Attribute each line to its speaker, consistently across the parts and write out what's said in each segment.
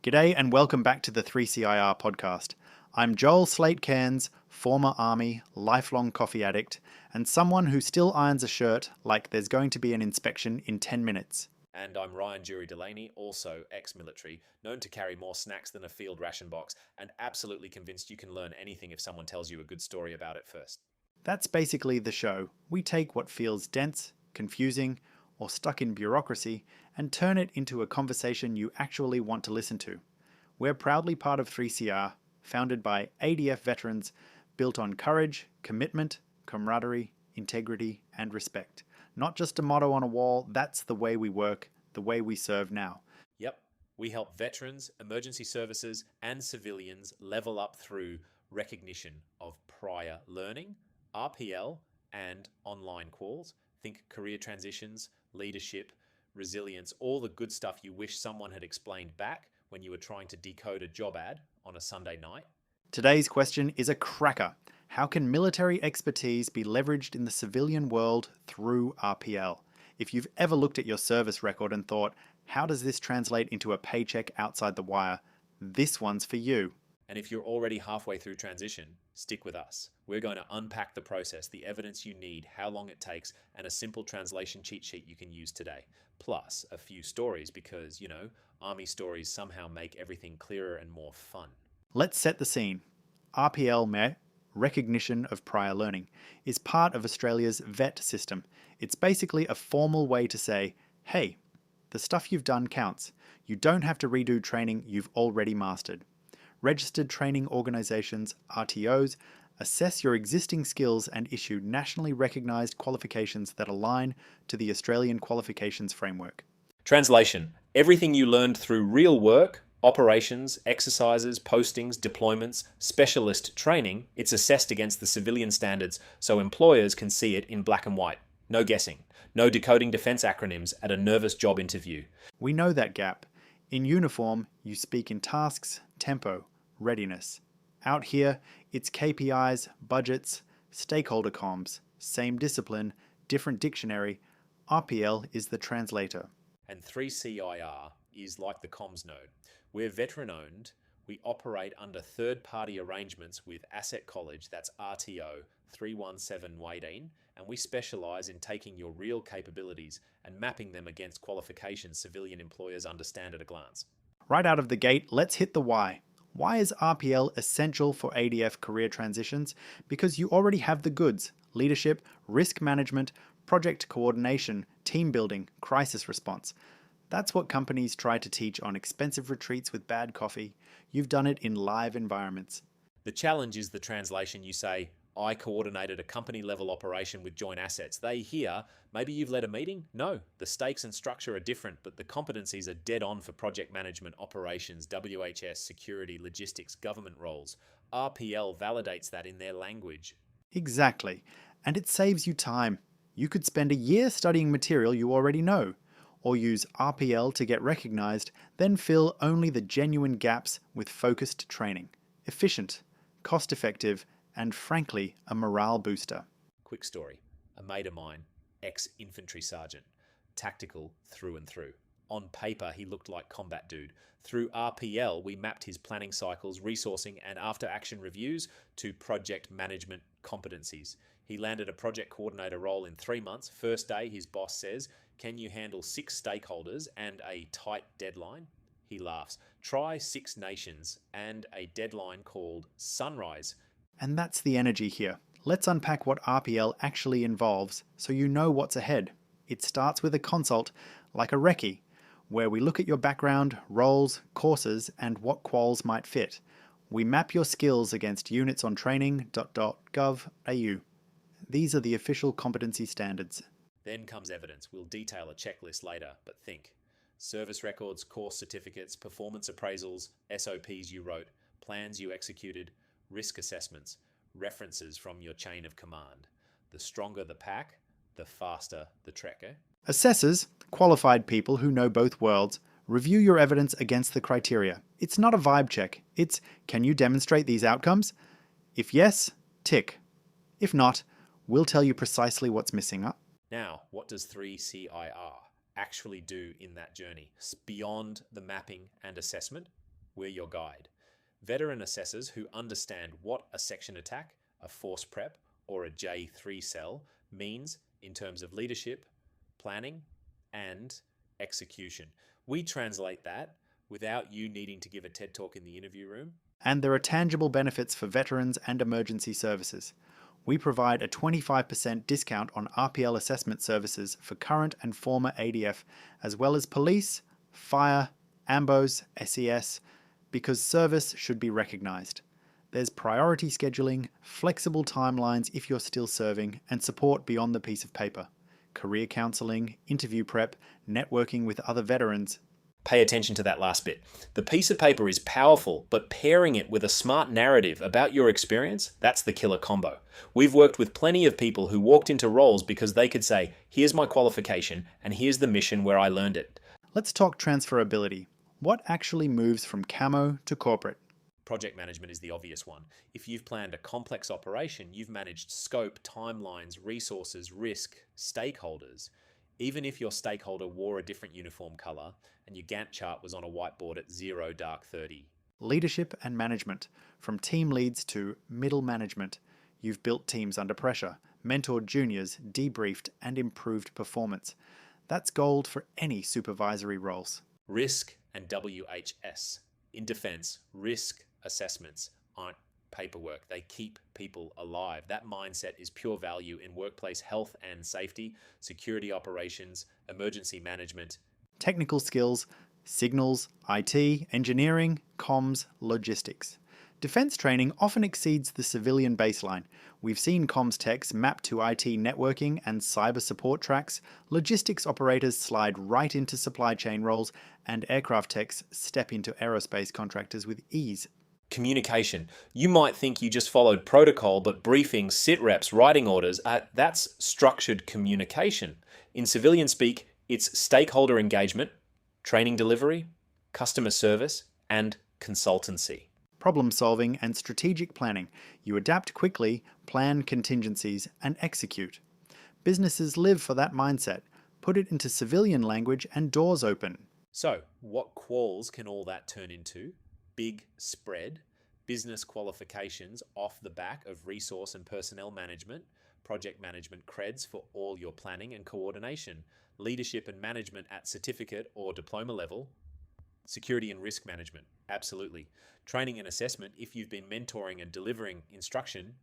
Speaker 1: G'day and welcome back to the 3CIR podcast. I'm Joel Slate-Cairns, former Army, lifelong coffee addict, and someone who still irons a shirt like there's going to be an inspection in 10 minutes.
Speaker 2: And I'm Ryan Jury-Delaney, also ex-military, known to carry more snacks than a field ration box, and absolutely convinced you can learn anything if someone tells you a good story about it first.
Speaker 1: That's basically the show. We take what feels dense, confusing, or stuck in bureaucracy and turn it into a conversation you actually want to listen to. We're proudly part of 3CR, founded by ADF veterans, built on courage, commitment, camaraderie, integrity, and respect. Not just a motto on a wall, that's the way we work, the way we serve now.
Speaker 2: Yep, we help veterans, emergency services, and civilians level up through recognition of prior learning, RPL, and online quals. Think career transitions, leadership, resilience, all the good stuff you wish someone had explained back when you were trying to decode a job ad on a Sunday night.
Speaker 1: Today's question is a cracker. How can military expertise be leveraged in the civilian world through RPL? If you've ever looked at your service record and thought, how does this translate into a paycheck outside the wire? This one's for you.
Speaker 2: And if you're already halfway through transition, stick with us. We're going to unpack the process, the evidence you need, how long it takes, and a simple translation cheat sheet you can use today. Plus a few stories because, Army stories somehow make everything clearer and more fun.
Speaker 1: Let's set the scene. RPL, recognition of prior learning, is part of Australia's VET system. It's basically a formal way to say, hey, the stuff you've done counts. You don't have to redo training you've already mastered. Registered training organisations, RTOs, assess your existing skills and issue nationally recognised qualifications that align to the Australian Qualifications Framework.
Speaker 2: Translation: everything you learned through real work, operations, exercises, postings, deployments, specialist training, it's assessed against the civilian standards so employers can see it in black and white. No guessing. No decoding defence acronyms at a nervous job interview.
Speaker 1: We know that gap. In uniform, you speak in tasks, tempo, readiness. Out here, it's KPIs, budgets, stakeholder comms, same discipline, different dictionary. RPL is the translator.
Speaker 2: And 3CIR is like the comms node. We're veteran-owned. We operate under third-party arrangements with Asset College, that's RTO 31718, and we specialise in taking your real capabilities and mapping them against qualifications civilian employers understand at a glance.
Speaker 1: Right out of the gate, let's hit the why. Why is RPL essential for ADF career transitions? Because you already have the goods: leadership, risk management, project coordination, team building, crisis response. That's what companies try to teach on expensive retreats with bad coffee. You've done it in live environments.
Speaker 2: The challenge is the translation. You say, I coordinated a company-level operation with joint assets. They hear, maybe you've led a meeting? No, the stakes and structure are different, but the competencies are dead on for project management, operations, WHS, security, logistics, government roles. RPL validates that in their language.
Speaker 1: Exactly. And it saves you time. You could spend a year studying material you already know, or use RPL to get recognised, then fill only the genuine gaps with focused training. Efficient, cost-effective, and frankly, a morale booster.
Speaker 2: Quick story. A mate of mine, ex-infantry sergeant, tactical through and through. On paper, he looked like combat dude. Through RPL, we mapped his planning cycles, resourcing, and after-action reviews to project management competencies. He landed a project coordinator role in 3 months. First day, his boss says, can you handle 6 stakeholders and a tight deadline? He laughs. Try 6 nations and a deadline called Sunrise.
Speaker 1: And that's the energy here. Let's unpack what RPL actually involves so you know what's ahead. It starts with a consult, like a recce, where we look at your background, roles, courses, and what quals might fit. We map your skills against units on training.gov.au. These are the official competency standards.
Speaker 2: Then comes evidence. We'll detail a checklist later, but think. Service records, course certificates, performance appraisals, SOPs you wrote, plans you executed, risk assessments, references from your chain of command. The stronger the pack, the faster the trek, eh?
Speaker 1: Assessors, qualified people who know both worlds, review your evidence against the criteria. It's not a vibe check. It's, can you demonstrate these outcomes? If yes, tick. If not, we'll tell you precisely what's missing.
Speaker 2: Now, what does 3CIR actually do in that journey? Beyond the mapping and assessment, we're your guide. Veteran assessors who understand what a section attack, a force prep, or a J3 cell means in terms of leadership, planning, and execution. We translate that without you needing to give a TED talk in the interview room.
Speaker 1: And there are tangible benefits for veterans and emergency services. We provide a 25% discount on RPL assessment services for current and former ADF, as well as police, fire, AMBOs, SES, because service should be recognised. There's priority scheduling, flexible timelines if you're still serving, and support beyond the piece of paper. Career counselling, interview prep, networking with other veterans.
Speaker 2: Pay attention to that last bit. The piece of paper is powerful, but pairing it with a smart narrative about your experience, that's the killer combo. We've worked with plenty of people who walked into roles because they could say, here's my qualification and here's the mission where I learned it.
Speaker 1: Let's talk transferability. What actually moves from camo to corporate?
Speaker 2: Project management is the obvious one. If you've planned a complex operation, you've managed scope, timelines, resources, risk, stakeholders. Even if your stakeholder wore a different uniform colour and your Gantt chart was on a whiteboard at 0 dark 30.
Speaker 1: Leadership and management. From team leads to middle management. You've built teams under pressure, mentored juniors, debriefed and improved performance. That's gold for any supervisory roles.
Speaker 2: Risk and WHS. In defence, risk assessments aren't paperwork. They keep people alive. That mindset is pure value in workplace health and safety, security operations, emergency management.
Speaker 1: Technical skills, signals, IT, engineering, comms, logistics. Defence training often exceeds the civilian baseline. We've seen comms techs map to IT networking and cyber support tracks, logistics operators slide right into supply chain roles, and aircraft techs step into aerospace contractors with ease.
Speaker 2: Communication. You might think you just followed protocol, but briefings, sit reps, writing orders, that's structured communication. In civilian speak, it's stakeholder engagement, training delivery, customer service, and consultancy.
Speaker 1: Problem solving and strategic planning. You adapt quickly, plan contingencies, and execute. Businesses live for that mindset. Put it into civilian language and doors open.
Speaker 2: So, what quals can all that turn into? Big spread, business qualifications off the back of resource and personnel management, project management creds for all your planning and coordination, leadership and management at certificate or diploma level, security and risk management, absolutely. Training and assessment if you've been mentoring and delivering instruction.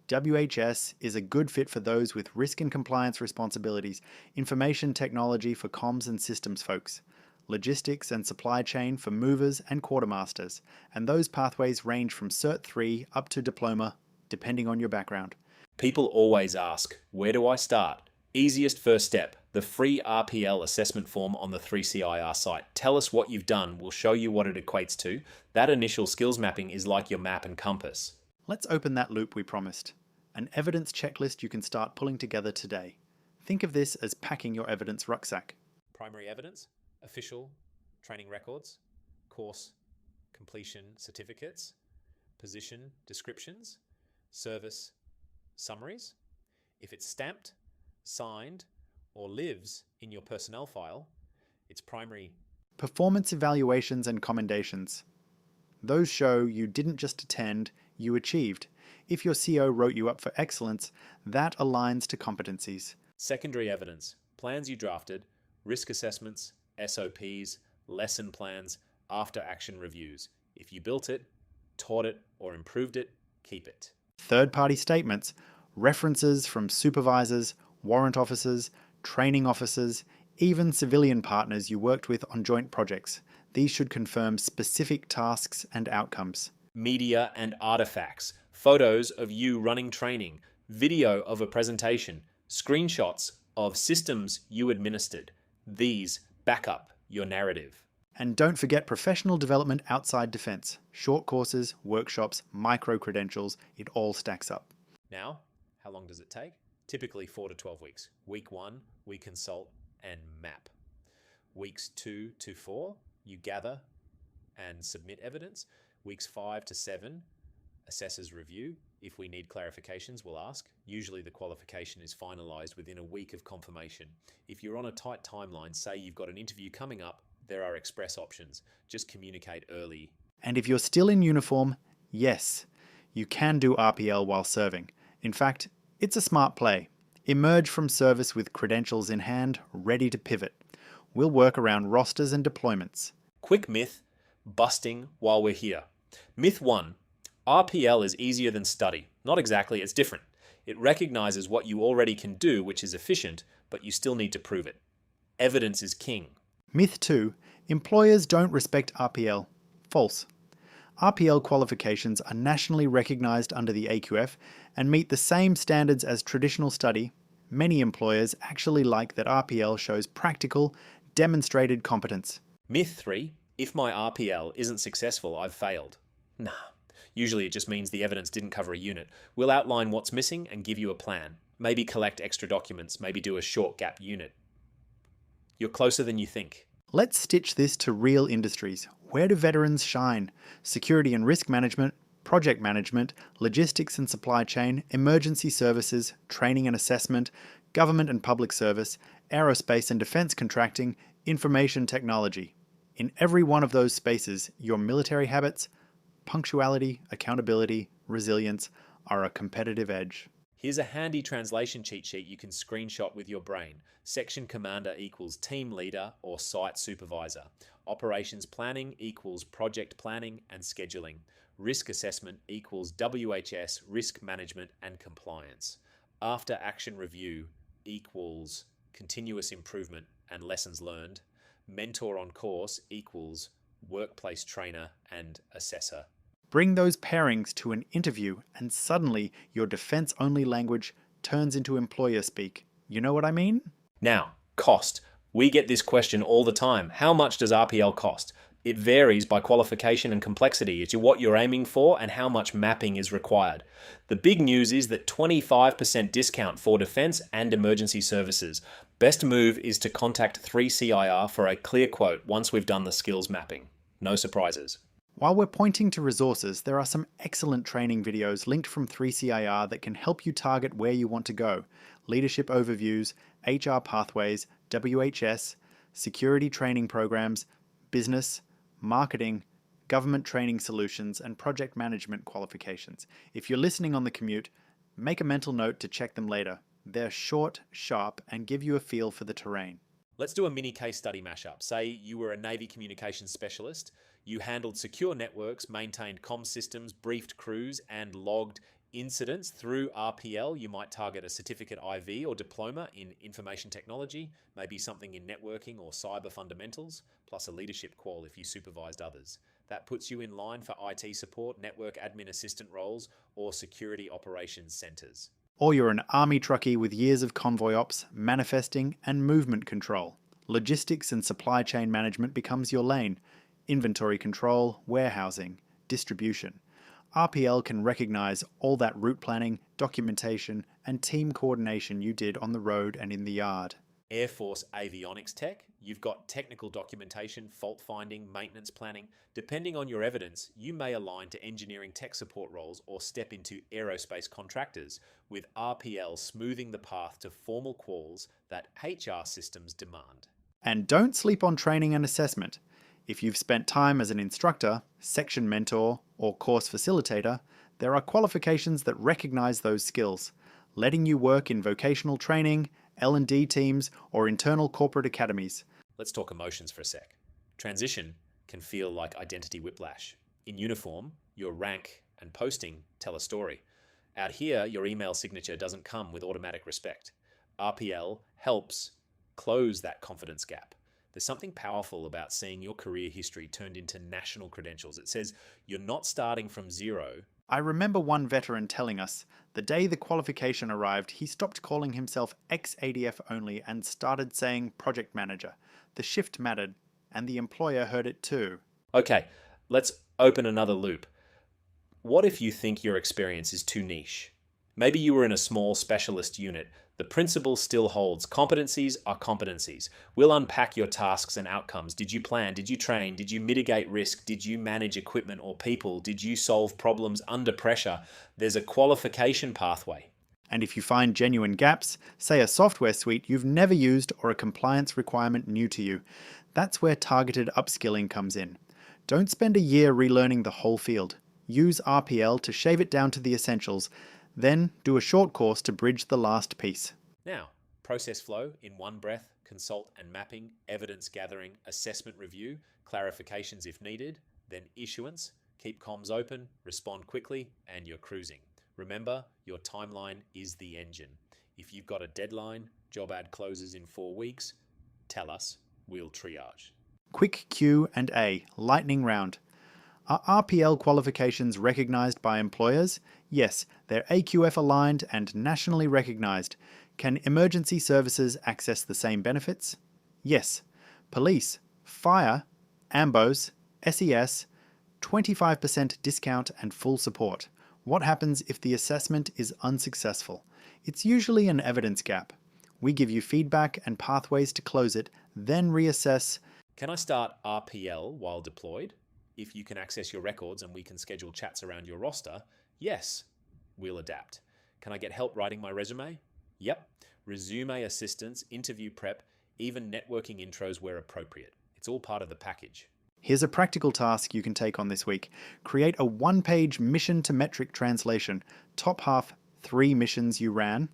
Speaker 1: WHS is a good fit for those with risk and compliance responsibilities, information technology for comms and systems folks, logistics and supply chain for movers and quartermasters, and those pathways range from Cert 3 up to diploma, depending on your background.
Speaker 2: People always ask, where do I start? Easiest first step, the free RPL assessment form on the 3CIR site. Tell us what you've done, we'll show you what it equates to. That initial skills mapping is like your map and compass.
Speaker 1: Let's open that loop we promised. An evidence checklist you can start pulling together today. Think of this as packing your evidence rucksack.
Speaker 2: Primary evidence, official training records, course completion certificates, position descriptions, service summaries. If it's stamped, signed, or lives in your personnel file, it's primary.
Speaker 1: Performance evaluations and commendations. Those show you didn't just attend, you achieved. If your CO wrote you up for excellence, that aligns to competencies.
Speaker 2: Secondary evidence, plans you drafted, risk assessments, SOPs, lesson plans, after action reviews. If you built it, taught it, or improved it, keep it.
Speaker 1: Third-party statements, references from supervisors, warrant officers, training officers, even civilian partners you worked with on joint projects. These should confirm specific tasks and outcomes.
Speaker 2: Media and artifacts, photos of you running training, video of a presentation, screenshots of systems you administered. These back up your narrative.
Speaker 1: And don't forget professional development outside defence. Short courses, workshops, micro-credentials, it all stacks up.
Speaker 2: Now, how long does it take? Typically 4 to 12 weeks. Week 1, we consult and map. Weeks 2 to 4, you gather and submit evidence. Weeks 5 to 7, assessors review. If we need clarifications, we'll ask. Usually the qualification is finalised within a week of confirmation. If you're on a tight timeline, say you've got an interview coming up, there are express options. Just communicate early.
Speaker 1: And if you're still in uniform, yes, you can do RPL while serving. In fact, it's a smart play. Emerge from service with credentials in hand, ready to pivot. We'll work around rosters and deployments.
Speaker 2: Quick myth, busting while we're here. Myth 1. RPL is easier than study. Not exactly, it's different. It recognizes what you already can do, which is efficient, but you still need to prove it. Evidence is king.
Speaker 1: Myth 2. Employers don't respect RPL. False. RPL qualifications are nationally recognised under the AQF and meet the same standards as traditional study. Many employers actually like that RPL shows practical, demonstrated competence.
Speaker 2: Myth 3. If my RPL isn't successful, I've failed. Nah. Usually it just means the evidence didn't cover a unit. We'll outline what's missing and give you a plan. Maybe collect extra documents, maybe do a short gap unit. You're closer than you think.
Speaker 1: Let's stitch this to real industries. Where do veterans shine? Security and risk management, project management, logistics and supply chain, emergency services, training and assessment, government and public service, aerospace and defense contracting, information technology. In every one of those spaces, your military habits, punctuality, accountability, resilience are a competitive edge.
Speaker 2: Here's a handy translation cheat sheet you can screenshot with your brain. Section commander equals team leader or site supervisor. Operations planning equals project planning and scheduling. Risk assessment equals WHS, risk management and compliance. After action review equals continuous improvement and lessons learned. Mentor on course equals workplace trainer and assessor.
Speaker 1: Bring those pairings to an interview and suddenly your defense-only language turns into employer speak. You know what I mean?
Speaker 2: Now, cost. We get this question all the time. How much does RPL cost? It varies by qualification and complexity. It's what you're aiming for and how much mapping is required. The big news is that 25% discount for defense and emergency services. Best move is to contact 3CIR for a clear quote once we've done the skills mapping. No surprises.
Speaker 1: While we're pointing to resources, there are some excellent training videos linked from 3CIR that can help you target where you want to go. Leadership overviews, HR pathways, WHS, security training programs, business, marketing, government training solutions, and project management qualifications. If you're listening on the commute, make a mental note to check them later. They're short, sharp, and give you a feel for the terrain.
Speaker 2: Let's do a mini case study mashup. Say you were a Navy communications specialist. You handled secure networks, maintained comm systems, briefed crews, and logged incidents through RPL. You might target a certificate IV or diploma in information technology, maybe something in networking or cyber fundamentals, plus a leadership qual if you supervised others. That puts you in line for IT support, network admin assistant roles, or security operations centers.
Speaker 1: Or you're an army truckie with years of convoy ops, manifesting, and movement control. Logistics and supply chain management becomes your lane. Inventory control, warehousing, distribution. RPL can recognize all that route planning, documentation, and team coordination you did on the road and in the yard.
Speaker 2: Air Force avionics tech, you've got technical documentation, fault finding, maintenance planning. Depending on your evidence, you may align to engineering tech support roles or step into aerospace contractors, with RPL smoothing the path to formal quals that HR systems demand.
Speaker 1: And don't sleep on training and assessment. If you've spent time as an instructor, section mentor, or course facilitator, there are qualifications that recognize those skills, letting you work in vocational training, L&D teams, or internal corporate academies.
Speaker 2: Let's talk emotions for a sec. Transition can feel like identity whiplash. In uniform, your rank and posting tell a story. Out here, your email signature doesn't come with automatic respect. RPL helps close that confidence gap. There's something powerful about seeing your career history turned into national credentials. It says you're not starting from zero.
Speaker 1: I remember one veteran telling us, the day the qualification arrived, he stopped calling himself ex-ADF only and started saying project manager. The shift mattered, and the employer heard it too.
Speaker 2: Okay, let's open another loop. What if you think your experience is too niche? Maybe you were in a small specialist unit. The principle still holds. Competencies are competencies. We'll unpack your tasks and outcomes. Did you plan? Did you train? Did you mitigate risk? Did you manage equipment or people? Did you solve problems under pressure? There's a qualification pathway.
Speaker 1: And if you find genuine gaps, say a software suite you've never used or a compliance requirement new to you, that's where targeted upskilling comes in. Don't spend a year relearning the whole field. Use RPL to shave it down to the essentials, then do a short course to bridge the last piece.
Speaker 2: Now, process flow in one breath, consult and mapping, evidence gathering, assessment review, clarifications if needed, then issuance, keep comms open, respond quickly, and you're cruising. Remember, your timeline is the engine. If you've got a deadline, job ad closes in 4 weeks, tell us, we'll triage.
Speaker 1: Quick Q&A, lightning round. Are RPL qualifications recognised by employers? Yes, they're AQF aligned and nationally recognised. Can emergency services access the same benefits? Yes. Police, fire, AMBOs, SES, 25% discount and full support. What happens if the assessment is unsuccessful? It's usually an evidence gap. We give you feedback and pathways to close it, then reassess.
Speaker 2: Can I start RPL while deployed? If you can access your records and we can schedule chats around your roster, yes, we'll adapt. Can I get help writing my resume? Yep. Resume assistance, interview prep, even networking intros where appropriate. It's all part of the package.
Speaker 1: Here's a practical task you can take on this week. Create a one-page mission to metric translation. Top half, 3 missions you ran.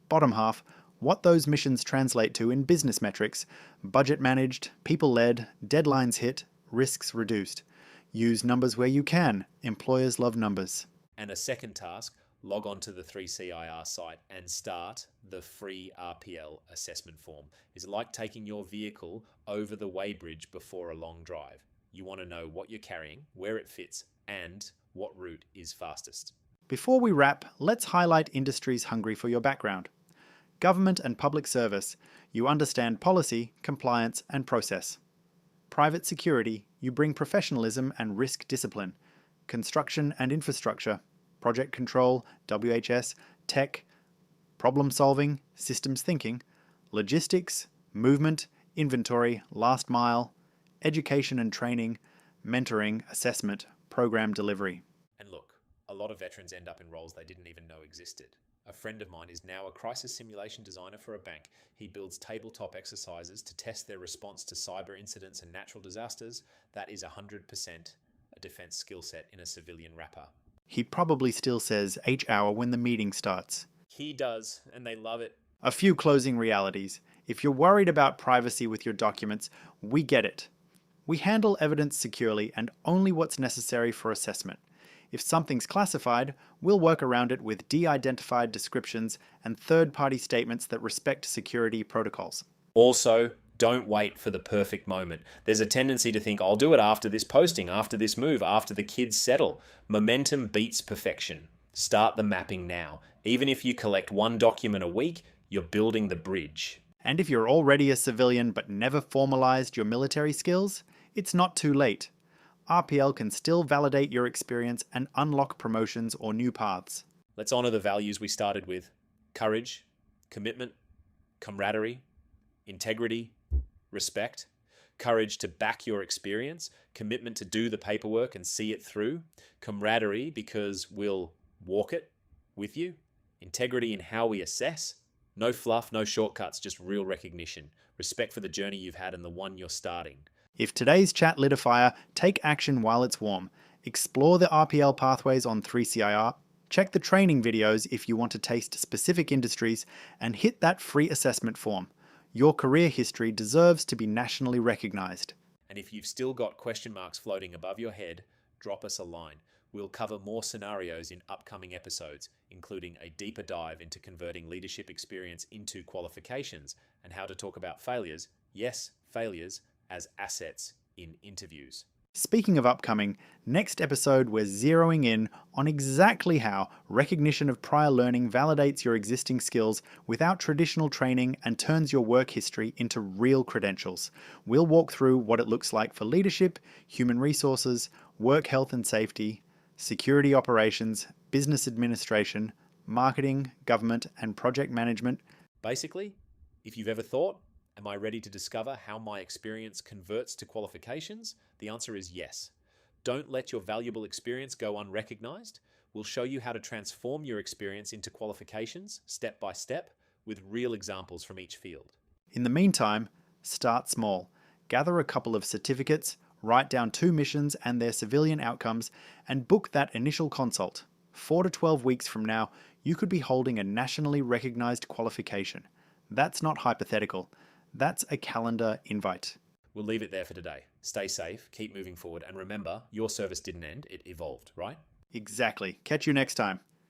Speaker 1: Bottom half, what those missions translate to in business metrics. Budget managed, people led, deadlines hit, risks reduced. Use numbers where you can. Employers love numbers.
Speaker 2: And a second task, log on to the 3CIR site and start the free RPL assessment form. It's like taking your vehicle over the weighbridge before a long drive. You want to know what you're carrying, where it fits, and what route is fastest.
Speaker 1: Before we wrap, let's highlight industries hungry for your background. Government and public service, you understand policy, compliance, and process. Private security, you bring professionalism and risk discipline. Construction and infrastructure, project control, WHS, tech, problem solving, systems thinking. Logistics, movement, inventory, last mile, education and training, mentoring, assessment, program delivery.
Speaker 2: And look, a lot of veterans end up in roles they didn't even know existed. A friend of mine is now a crisis simulation designer for a bank. He builds tabletop exercises to test their response to cyber incidents and natural disasters. That is 100% a defense skill set in a civilian wrapper.
Speaker 1: He probably still says H-hour when the meeting starts.
Speaker 2: He does, and they love it.
Speaker 1: A few closing realities. If you're worried about privacy with your documents, we get it. We handle evidence securely and only what's necessary for assessment. If something's classified, we'll work around it with de-identified descriptions and third-party statements that respect security protocols.
Speaker 2: Also, don't wait for the perfect moment. There's a tendency to think, I'll do it after this posting, after this move, after the kids settle. Momentum beats perfection. Start the mapping now. Even if you collect 1 document a week, you're building the bridge.
Speaker 1: And if you're already a civilian but never formalized your military skills, it's not too late. RPL can still validate your experience and unlock promotions or new paths.
Speaker 2: Let's honor the values we started with. Courage, commitment, camaraderie, integrity, respect. Courage to back your experience, commitment to do the paperwork and see it through. Camaraderie because we'll walk it with you. Integrity in how we assess. No fluff, no shortcuts, just real recognition. Respect for the journey you've had and the one you're starting.
Speaker 1: If today's chat lit a fire, take action while it's warm. Explore the RPL pathways on 3CIR, check the training videos if you want to taste specific industries, and hit that free assessment form. Your career history deserves to be nationally recognised.
Speaker 2: And if you've still got question marks floating above your head, drop us a line. We'll cover more scenarios in upcoming episodes, including a deeper dive into converting leadership experience into qualifications and how to talk about failures, yes, failures, as assets in interviews.
Speaker 1: Speaking of upcoming, next episode we're zeroing in on exactly how recognition of prior learning validates your existing skills without traditional training and turns your work history into real credentials. We'll walk through what it looks like for leadership, human resources, work health and safety, security operations, business administration, marketing, government, and project management.
Speaker 2: Basically, if you've ever thought, am I ready to discover how my experience converts to qualifications? The answer is yes. Don't let your valuable experience go unrecognized. We'll show you how to transform your experience into qualifications step by step with real examples from each field.
Speaker 1: In the meantime, start small. Gather a couple of certificates, write down 2 missions and their civilian outcomes, and book that initial consult. 4 to 12 weeks from now, you could be holding a nationally recognised qualification. That's not hypothetical. That's a calendar invite.
Speaker 2: We'll leave it there for today. Stay safe, keep moving forward, and remember, your service didn't end, it evolved, right?
Speaker 1: Exactly. Catch you next time.